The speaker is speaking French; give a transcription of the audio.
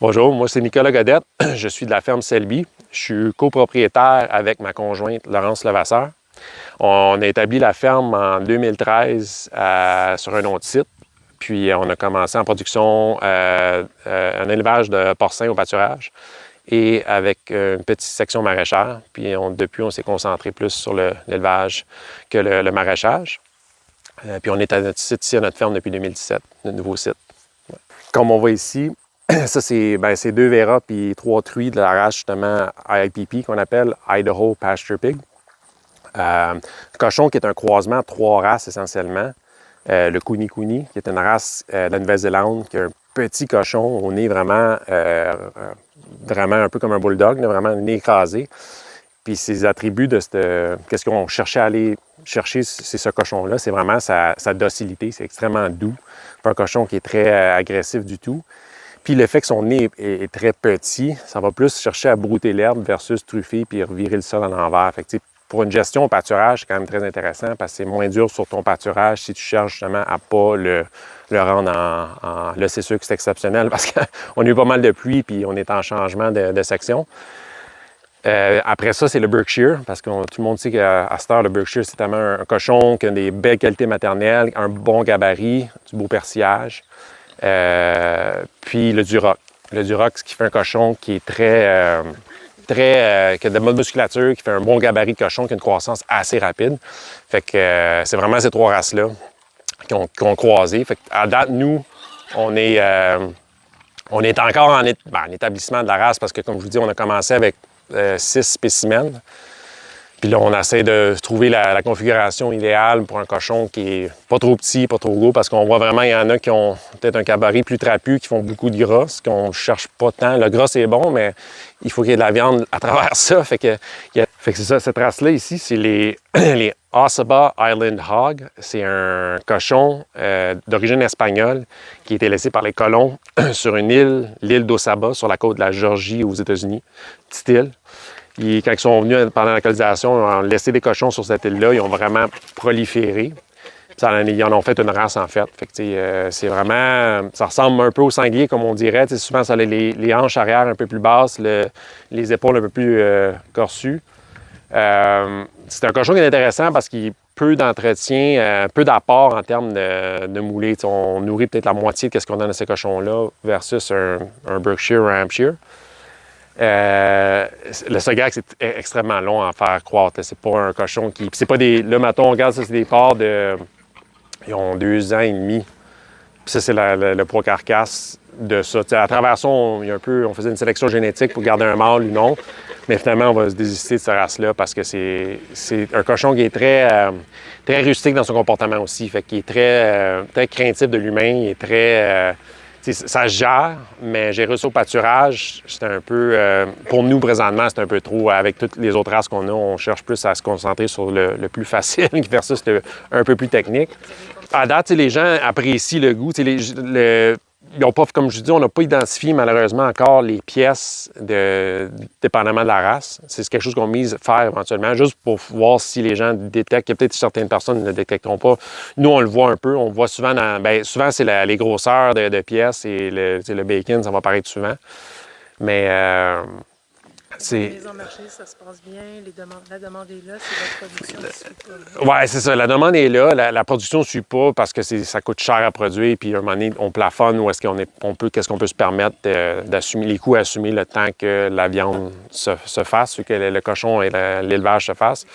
Bonjour, moi c'est Nicolas Godette, je suis de la ferme Selby. Je suis copropriétaire avec ma conjointe Laurence Levasseur. On a établi la ferme en 2013 sur un autre site. Puis on a commencé en production un élevage de porcins au pâturage et avec une petite section maraîchère. Puis depuis, on s'est concentré plus sur l'élevage que le maraîchage. Puis on est à notre site ici, à notre ferme depuis 2017, notre nouveau site. Ouais. Comme on voit ici, ça, c'est 2 Véras puis 3 truies de la race, justement, IPP, qu'on appelle Idaho Pasture Pig. Cochon qui est un croisement de 3 races, essentiellement. Le Kuni Kuni, qui est une race de la Nouvelle-Zélande, qui est un petit cochon au nez vraiment un peu comme un bulldog, vraiment un nez écrasé. Puis ses attributs de qu'est-ce qu'on cherchait à aller chercher, c'est ce cochon-là, c'est vraiment sa docilité, c'est extrêmement doux. Pas un cochon qui est très agressif du tout. Puis le fait que son nez est très petit, ça va plus chercher à brouter l'herbe versus truffer puis revirer le sol à l'envers. Fait que, pour une gestion au pâturage, c'est quand même très intéressant parce que c'est moins dur sur ton pâturage si tu cherches justement à ne pas le rendre en... Là, c'est sûr que c'est exceptionnel parce qu'on a eu pas mal de pluie puis on est en changement de section. Après ça, c'est le Berkshire, parce que tout le monde sait qu'à cette heure, le Berkshire, c'est tellement un cochon qui a des belles qualités maternelles, un bon gabarit, du beau persillage. Puis le Duroc. Le Duroc, ce qui fait un cochon qui est qui a de la bonne musculature, qui fait un bon gabarit de cochon, qui a une croissance assez rapide. Fait que c'est vraiment ces 3 races-là qui ont croisé. Fait qu'à date, nous, on est encore en établissement de la race parce que, comme je vous dis, on a commencé avec 6 spécimens. Puis là, on essaie de trouver la configuration idéale pour un cochon qui est pas trop petit, pas trop gros, parce qu'on voit vraiment, il y en a qui ont peut-être un gabarit plus trapu, qui font beaucoup de gras, ce qu'on cherche pas tant. Le gras, c'est bon, mais il faut qu'il y ait de la viande à travers ça. Fait que c'est ça, cette race-là ici, c'est les Ossabaw Island Hog. C'est un cochon d'origine espagnole qui a été laissé par les colons sur une île, l'île d'Ossabaw, sur la côte de la Géorgie aux États-Unis. Petite île. Quand ils sont venus pendant la colonisation, ils ont laissé des cochons sur cette île-là. Ils ont vraiment proliféré. Ils en ont fait une race, en fait. Fait que, c'est vraiment... Ça ressemble un peu au sanglier, comme on dirait. Souvent, ça a les hanches arrière un peu plus basses, les épaules un peu plus corsues. C'est un cochon qui est intéressant parce qu'il a peu d'entretien, peu d'apport en termes de moulée. On nourrit peut-être la moitié de ce qu'on donne à ces cochons-là versus un Berkshire ou un Hampshire. Le Sogak, c'est extrêmement long à faire croître. C'est pas un cochon qui... c'est pas des... Là, mettons, on regarde, ça, c'est des porcs de... Ils ont 2 ans et demi. Puis ça, c'est le poids carcasse de ça. T'sais, à travers ça, on faisait une sélection génétique pour garder un mâle ou non. Mais finalement, on va se désister de cette race-là parce que c'est un cochon qui est très rustique dans son comportement aussi. Fait qu'il est très craintif de l'humain. Il est très... ça se gère, mais gérer ça au pâturage, c'est un peu... pour nous, présentement, c'est un peu trop. Avec toutes les autres races qu'on a, on cherche plus à se concentrer sur le plus facile versus un peu plus technique. À date, les gens apprécient le goût. Ils ont pas, comme je dis, on n'a pas identifié malheureusement encore les pièces dépendamment de la race. C'est quelque chose qu'on mise faire éventuellement, juste pour voir si les gens détectent. Il y a peut-être certaines personnes qui ne le détecteront pas. Nous, on le voit un peu. On le voit souvent souvent, c'est les grosseurs de pièces et le bacon, ça va apparaître souvent. Mais les mises en marché, ça se passe bien, la demande est là, c'est la production qui ne suit pas. Oui, c'est ça. La demande est là. La production ne suit pas parce que ça coûte cher à produire. Puis à un moment donné, on plafonne où qu'est-ce qu'on peut se permettre d'assumer les coûts à assumer le temps que la viande se fasse, que le cochon et l'élevage se fassent.